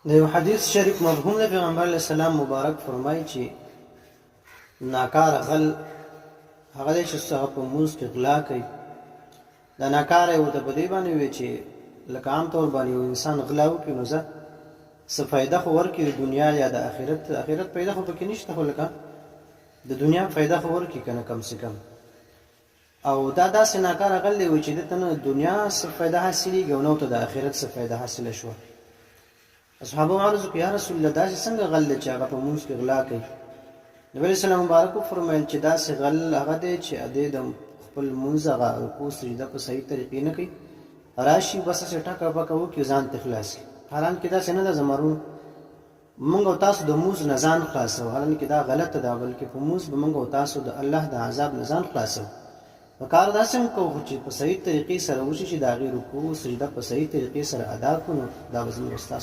د یو حدیث شریف مفهوم د پیغمبر علیه السلام مبارک فرمایي چې ناکار غل هغه دی چې هغه په مونځ کې غلا کوي. دا ناکاره یې ورته په دې باندې وویل چې لکه عام طور باندې یو انسان غلا وکړي نو ځه څه فایده خو ورکړي د دنیا یا د آخرت فایده خو پکې نشته، خو لکه د دنیا فایده خو ورکړي که نه کم سے کم. او دا داسې ناکاره غل دی چې دته نه دنیا څه فایده حاصلېږي او نه ورته د آخرت څه فایده حاصله شوه. اصحابو عرض وکړه یا رسول الله داسې څنګه غل دی چې هغه په مونځ کې غلا کوي؟ نبي علیه السلام مبارک وفرمیل چې داسې غل هغه دی چې دی د خپل مونځ هغه رکوع سجده په صحیح طریقې نه کوي، راشي بس هسې ټکه پکه وکړي ځان ته خلاص کړي. حالانکې داسې نه ده زمرون موږ او تاسو د مونځ نه ځان خلاصوو، حالانکې دا غلطه ده، بلکې په مونځ به موږ او تاسو د الله د عذاب نه ځان خلاصوو. په کار داسې هم کوو چې په صحیح طریقې سره وشي چې د هغې رکوع سجده په صحیح طریقې سره ادا کړو، نو دا به زموږ